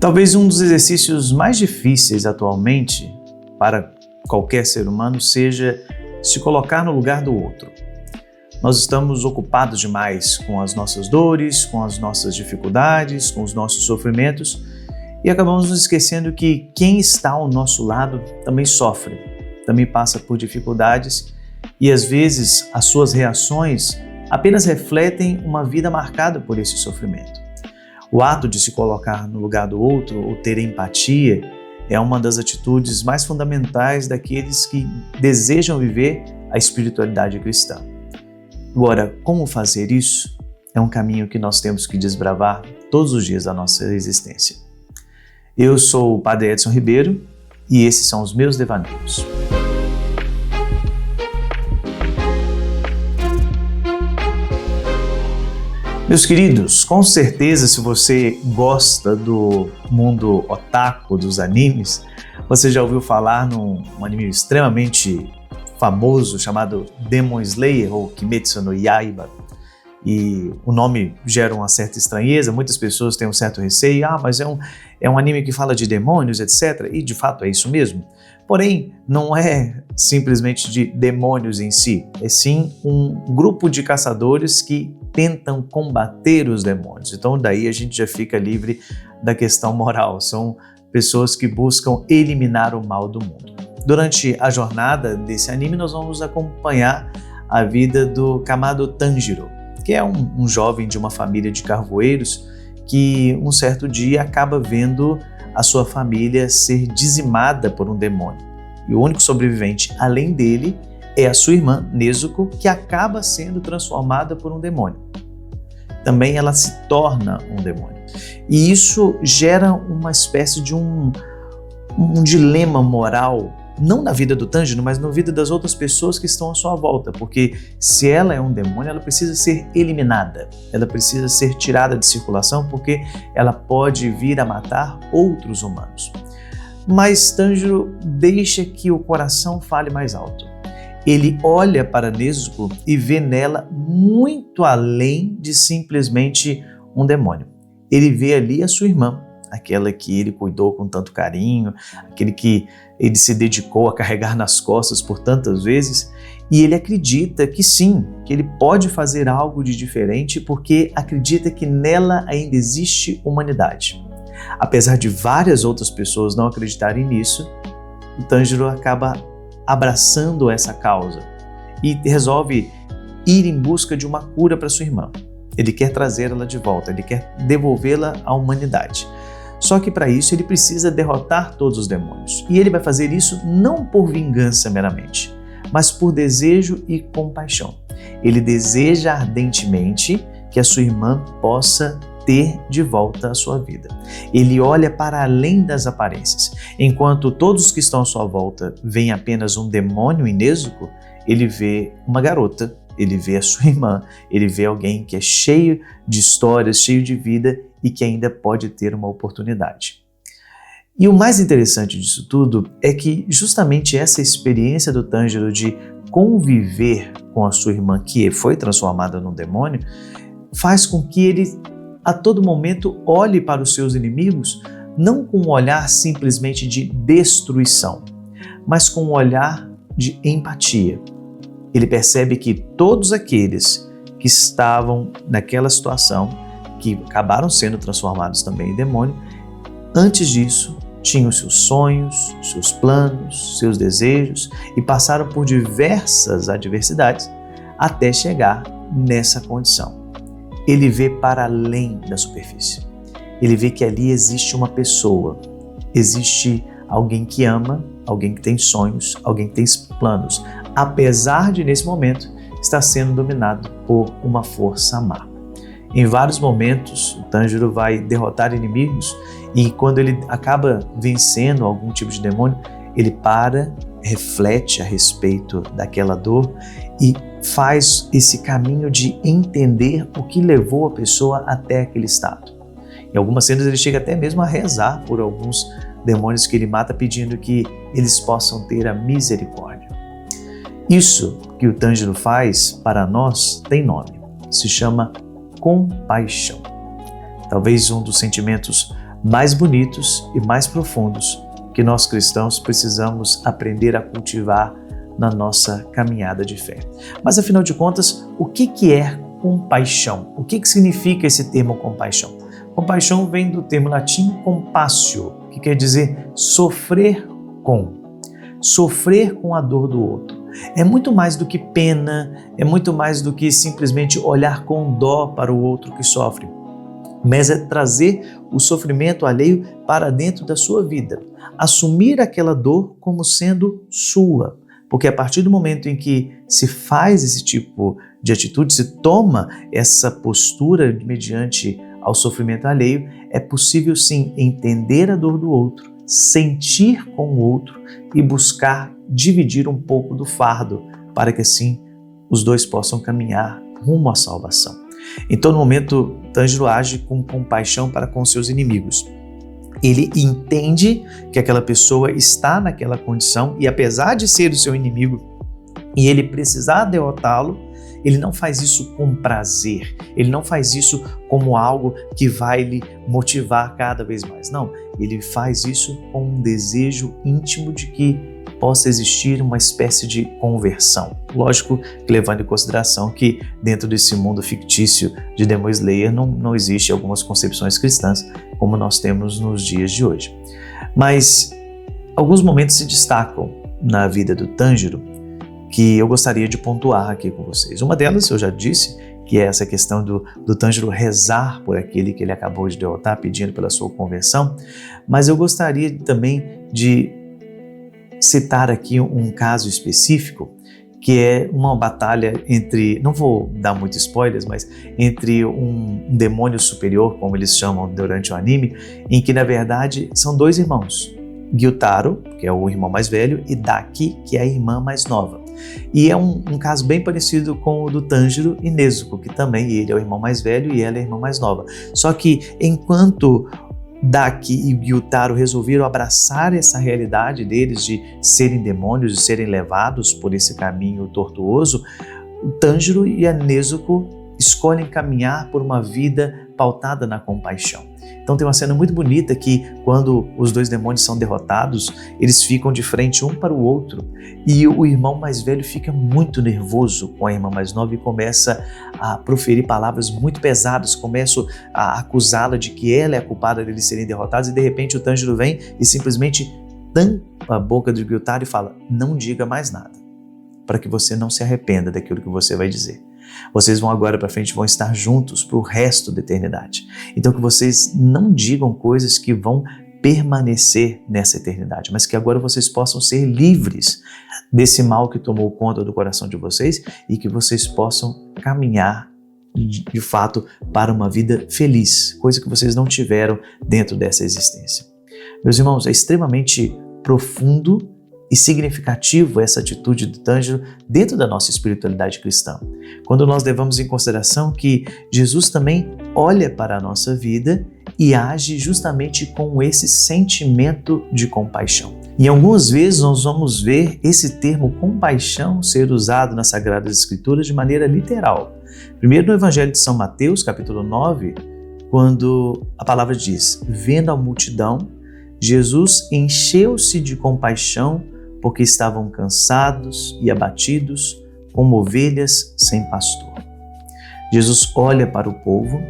Talvez um dos exercícios mais difíceis atualmente para qualquer ser humano seja se colocar no lugar do outro. Nós estamos ocupados demais com as nossas dores, com as nossas dificuldades, com os nossos sofrimentos e acabamos nos esquecendo que quem está ao nosso lado também sofre, também passa por dificuldades e às vezes as suas reações apenas refletem uma vida marcada por esse sofrimento. O ato de se colocar no lugar do outro ou ter empatia é uma das atitudes mais fundamentais daqueles que desejam viver a espiritualidade cristã. Agora, como fazer isso? É um caminho que nós temos que desbravar todos os dias da nossa existência. Eu sou o Padre Edson Ribeiro e esses são os meus devaneios. Meus queridos, com certeza se você gosta do mundo otaku, dos animes, você já ouviu falar num anime extremamente famoso chamado Demon Slayer ou Kimetsu no Yaiba. E o nome gera uma certa estranheza, muitas pessoas têm um certo receio, mas é um anime que fala de demônios, etc. E de fato é isso mesmo. Porém, não é simplesmente de demônios em si, é sim um grupo de caçadores que tentam combater os demônios. Então daí a gente já fica livre da questão moral, são pessoas que buscam eliminar o mal do mundo. Durante a jornada desse anime nós vamos acompanhar a vida do Kamado Tanjiro, que é um jovem de uma família de carvoeiros que um certo dia acaba vendo a sua família ser dizimada por um demônio. E o único sobrevivente, além dele, é a sua irmã, Nezuko, que acaba sendo transformada por um demônio. Também ela se torna um demônio. E isso gera uma espécie de um dilema moral, não na vida do Tanjiro, mas na vida das outras pessoas que estão à sua volta, porque se ela é um demônio, ela precisa ser eliminada, ela precisa ser tirada de circulação, porque ela pode vir a matar outros humanos. Mas Tanjiro deixa que o coração fale mais alto. Ele olha para Nezuko e vê nela muito além de simplesmente um demônio. Ele vê ali a sua irmã, aquela que ele cuidou com tanto carinho, aquele que ele se dedicou a carregar nas costas por tantas vezes, e ele acredita que sim, que ele pode fazer algo de diferente porque acredita que nela ainda existe humanidade. Apesar de várias outras pessoas não acreditarem nisso, o Tanjiro acaba abraçando essa causa e resolve ir em busca de uma cura para sua irmã. Ele quer trazê-la de volta, ele quer devolvê-la à humanidade. Só que para isso ele precisa derrotar todos os demônios. E ele vai fazer isso não por vingança meramente, mas por desejo e compaixão. Ele deseja ardentemente que a sua irmã possa ter de volta a sua vida. Ele olha para além das aparências. Enquanto todos que estão à sua volta veem apenas um demônio em Nezuko, ele vê uma garota, ele vê a sua irmã, ele vê alguém que é cheio de histórias, cheio de vida e que ainda pode ter uma oportunidade. E o mais interessante disso tudo é que justamente essa experiência do Tanjiro de conviver com a sua irmã, que foi transformada num demônio, faz com que ele a todo momento olhe para os seus inimigos não com um olhar simplesmente de destruição, mas com um olhar de empatia. Ele percebe que todos aqueles que estavam naquela situação, que acabaram sendo transformados também em demônio, antes disso tinham seus sonhos, seus planos, seus desejos e passaram por diversas adversidades até chegar nessa condição. Ele vê para além da superfície. Ele vê que ali existe uma pessoa, existe alguém que ama, alguém que tem sonhos, alguém que tem planos, apesar de, nesse momento, estar sendo dominado por uma força má. Em vários momentos, o Tanjiro vai derrotar inimigos e quando ele acaba vencendo algum tipo de demônio, ele para, reflete a respeito daquela dor e faz esse caminho de entender o que levou a pessoa até aquele estado. Em algumas cenas ele chega até mesmo a rezar por alguns demônios que ele mata, pedindo que eles possam ter a misericórdia. Isso que o Tanjiro faz para nós tem nome, se chama compaixão. Talvez um dos sentimentos mais bonitos e mais profundos que nós cristãos precisamos aprender a cultivar na nossa caminhada de fé. Mas afinal de contas, o que é compaixão? O que significa esse termo compaixão? Compaixão vem do termo latim compassio, que quer dizer sofrer com a dor do outro. É muito mais do que pena, é muito mais do que simplesmente olhar com dó para o outro que sofre, mas é trazer o sofrimento alheio para dentro da sua vida, assumir aquela dor como sendo sua, porque a partir do momento em que se faz esse tipo de atitude, se toma essa postura mediante ao sofrimento alheio, é possível sim entender a dor do outro, sentir com o outro e buscar dividir um pouco do fardo, para que assim os dois possam caminhar rumo à salvação. Em todo momento, Tângelo age com compaixão para com seus inimigos. Ele entende que aquela pessoa está naquela condição e apesar de ser o seu inimigo e ele precisar derrotá-lo, ele não faz isso com prazer, ele não faz isso como algo que vai lhe motivar cada vez mais. Não, ele faz isso com um desejo íntimo de que possa existir uma espécie de conversão. Lógico que levando em consideração que dentro desse mundo fictício de Demon Slayer não existe algumas concepções cristãs como nós temos nos dias de hoje. Mas alguns momentos se destacam na vida do Tângelo que eu gostaria de pontuar aqui com vocês. Uma delas, eu já disse, que é essa questão do Tângelo rezar por aquele que ele acabou de derrotar, pedindo pela sua conversão, mas eu gostaria também de citar aqui um caso específico, que é uma batalha entre, não vou dar muitos spoilers, mas entre um demônio superior, como eles chamam durante o anime, em que na verdade são dois irmãos, Gyutaro, que é o irmão mais velho, e Daki, que é a irmã mais nova. E é um caso bem parecido com o do Tângelo e Nezuko, que também ele é o irmão mais velho e ela é a irmã mais nova. Só que enquanto Daki e Gyutaro resolveram abraçar essa realidade deles de serem demônios, de serem levados por esse caminho tortuoso, o Tângelo e a Nezuko escolhem caminhar por uma vida pautada na compaixão. Então tem uma cena muito bonita que quando os dois demônios são derrotados, eles ficam de frente um para o outro e o irmão mais velho fica muito nervoso com a irmã mais nova e começa a proferir palavras muito pesadas, começa a acusá-la de que ela é a culpada deles serem derrotados e de repente o Tângelo vem e simplesmente tampa a boca de Gyutaro e fala: não diga mais nada, para que você não se arrependa daquilo que você vai dizer. Vocês vão agora para frente, vão estar juntos para o resto da eternidade. Então que vocês não digam coisas que vão permanecer nessa eternidade, mas que agora vocês possam ser livres desse mal que tomou conta do coração de vocês e que vocês possam caminhar de fato para uma vida feliz, coisa que vocês não tiveram dentro dessa existência. Meus irmãos, é extremamente profundo e significativo essa atitude do Tângelo dentro da nossa espiritualidade cristã. Quando nós levamos em consideração que Jesus também olha para a nossa vida e age justamente com esse sentimento de compaixão. E algumas vezes nós vamos ver esse termo compaixão ser usado nas Sagradas Escrituras de maneira literal. Primeiro no Evangelho de São Mateus, capítulo 9, quando a palavra diz: vendo a multidão, Jesus encheu-se de compaixão porque estavam cansados e abatidos, como ovelhas sem pastor. Jesus olha para o povo,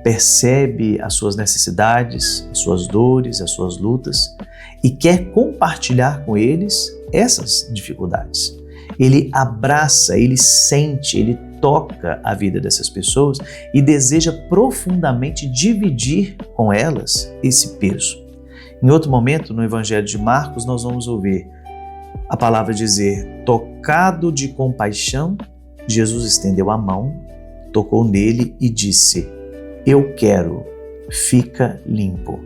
percebe as suas necessidades, as suas dores, as suas lutas e quer compartilhar com eles essas dificuldades. Ele abraça, ele sente, ele toca a vida dessas pessoas e deseja profundamente dividir com elas esse peso. Em outro momento, no Evangelho de Marcos, nós vamos ouvir a palavra dizer: tocado de compaixão, Jesus estendeu a mão, tocou nele e disse: eu quero, fica limpo.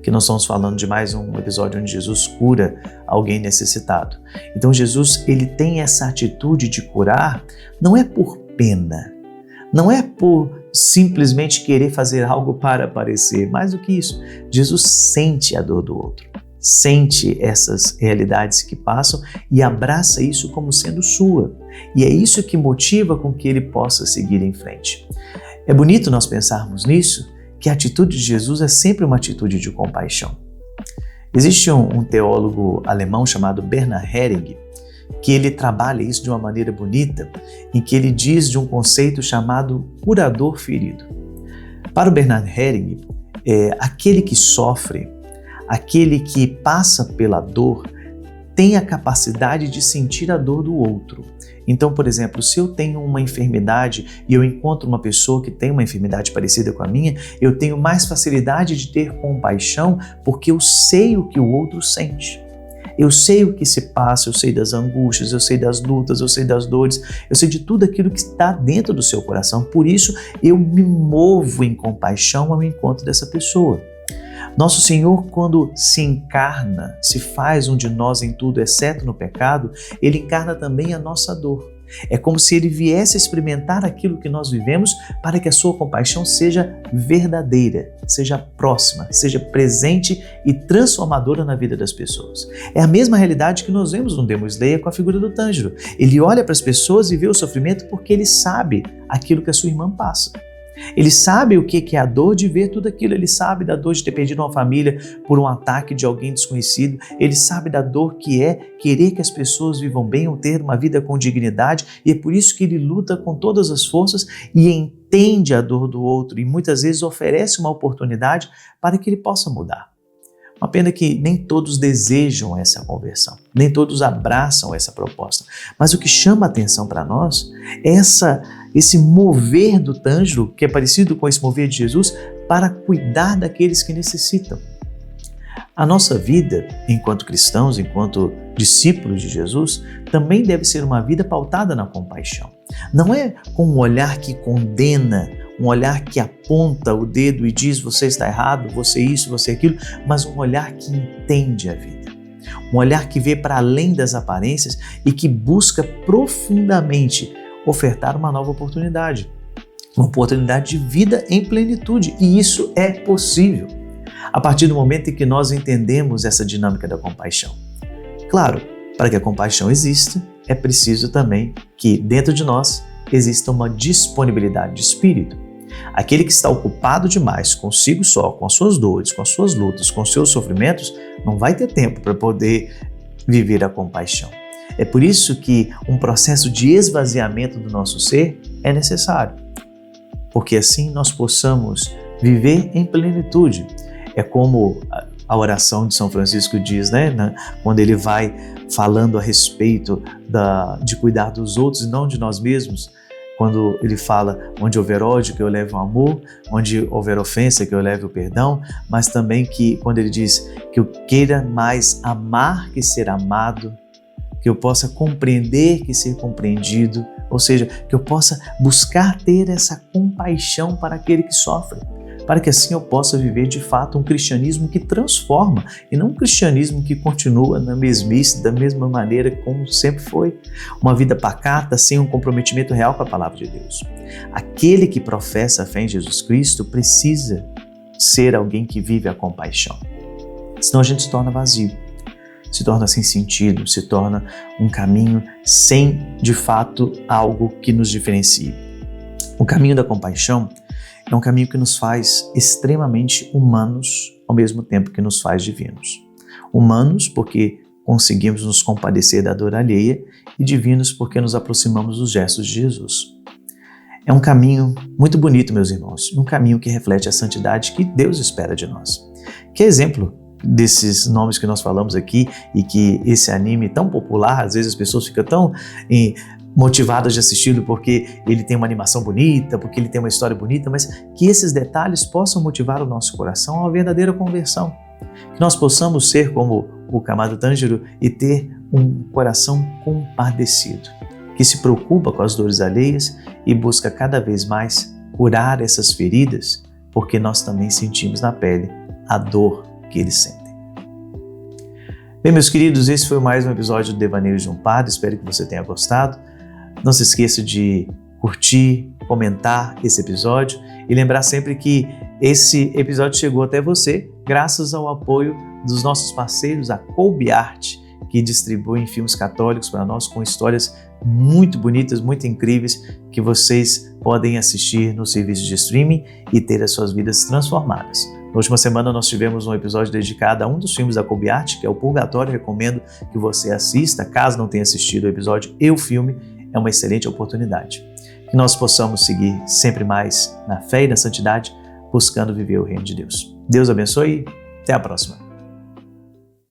Que nós estamos falando de mais um episódio onde Jesus cura alguém necessitado. Então Jesus, ele tem essa atitude de curar, não é por pena, não é por simplesmente querer fazer algo para aparecer. Mais do que isso, Jesus sente a dor do outro, sente essas realidades que passam e abraça isso como sendo sua. E é isso que motiva com que ele possa seguir em frente. É bonito nós pensarmos nisso que a atitude de Jesus é sempre uma atitude de compaixão. Existe um teólogo alemão chamado Bernhard Häring, que ele trabalha isso de uma maneira bonita, em que ele diz de um conceito chamado curador ferido. Para o Bernhard Häring, aquele que sofre, aquele que passa pela dor, tem a capacidade de sentir a dor do outro. Então, por exemplo, se eu tenho uma enfermidade e eu encontro uma pessoa que tem uma enfermidade parecida com a minha, eu tenho mais facilidade de ter compaixão porque eu sei o que o outro sente. Eu sei o que se passa, eu sei das angústias, eu sei das lutas, eu sei das dores, eu sei de tudo aquilo que está dentro do seu coração. Por isso, eu me movo em compaixão ao encontro dessa pessoa. Nosso Senhor, quando se encarna, se faz um de nós em tudo, exceto no pecado, Ele encarna também a nossa dor. É como se Ele viesse experimentar aquilo que nós vivemos para que a sua compaixão seja verdadeira, seja próxima, seja presente e transformadora na vida das pessoas. É a mesma realidade que nós vemos no Demon Slayer com a figura do Tanjiro. Ele olha para as pessoas e vê o sofrimento porque ele sabe aquilo que a sua irmã passa. Ele sabe o que é a dor de ver tudo aquilo, ele sabe da dor de ter perdido uma família por um ataque de alguém desconhecido, ele sabe da dor que é querer que as pessoas vivam bem ou ter uma vida com dignidade, e é por isso que ele luta com todas as forças e entende a dor do outro e muitas vezes oferece uma oportunidade para que ele possa mudar. Uma pena que nem todos desejam essa conversão, nem todos abraçam essa proposta, mas o que chama a atenção para nós é esse mover do Tanjiro, que é parecido com esse mover de Jesus, para cuidar daqueles que necessitam. A nossa vida, enquanto cristãos, enquanto discípulos de Jesus, também deve ser uma vida pautada na compaixão. Não é com um olhar que condena, um olhar que aponta o dedo e diz você está errado, você isso, você aquilo, mas um olhar que entende a vida. Um olhar que vê para além das aparências e que busca profundamente ofertar uma nova oportunidade. Uma oportunidade de vida em plenitude. E isso é possível a partir do momento em que nós entendemos essa dinâmica da compaixão. Claro, para que a compaixão exista, é preciso também que dentro de nós exista uma disponibilidade de espírito. Aquele que está ocupado demais consigo só, com as suas dores, com as suas lutas, com os seus sofrimentos, não vai ter tempo para poder viver a compaixão. É por isso que um processo de esvaziamento do nosso ser é necessário, porque assim nós possamos viver em plenitude. É como a oração de São Francisco diz, quando ele vai falando a respeito de cuidar dos outros e não de nós mesmos, quando ele fala onde houver ódio que eu leve o amor, onde houver ofensa que eu leve o perdão, mas também que quando ele diz que eu queira mais amar que ser amado, que eu possa compreender que ser compreendido, ou seja, que eu possa buscar ter essa compaixão para aquele que sofre, para que assim eu possa viver de fato um cristianismo que transforma e não um cristianismo que continua na mesmice, da mesma maneira como sempre foi. Uma vida pacata, sem um comprometimento real com a palavra de Deus. Aquele que professa a fé em Jesus Cristo precisa ser alguém que vive a compaixão. Senão a gente se torna vazio, se torna sem sentido, se torna um caminho sem, de fato, algo que nos diferencie. O caminho da compaixão é um caminho que nos faz extremamente humanos, ao mesmo tempo que nos faz divinos. Humanos porque conseguimos nos compadecer da dor alheia e divinos porque nos aproximamos dos gestos de Jesus. É um caminho muito bonito, meus irmãos, um caminho que reflete a santidade que Deus espera de nós. Que exemplo desses nomes que nós falamos aqui e que esse anime tão popular, às vezes as pessoas ficam tão motivadas de assisti-lo porque ele tem uma animação bonita, porque ele tem uma história bonita, mas que esses detalhes possam motivar o nosso coração a uma verdadeira conversão. Que nós possamos ser como o Kamado Tanjiro e ter um coração compadecido, que se preocupa com as dores alheias e busca cada vez mais curar essas feridas, porque nós também sentimos na pele a dor que eles sentem. Bem, meus queridos, esse foi mais um episódio do Devaneios de um Padre, espero que você tenha gostado. Não se esqueça de curtir, comentar esse episódio e lembrar sempre que esse episódio chegou até você graças ao apoio dos nossos parceiros, a Colby Art, que distribuem filmes católicos para nós com histórias muito bonitas, muito incríveis, que vocês podem assistir no serviço de streaming e ter as suas vidas transformadas. Na última semana nós tivemos um episódio dedicado a um dos filmes da Kolbe Art, que é o Purgatório. Recomendo que você assista, caso não tenha assistido o episódio e o filme, é uma excelente oportunidade. Que nós possamos seguir sempre mais na fé e na santidade, buscando viver o reino de Deus. Deus abençoe e até a próxima.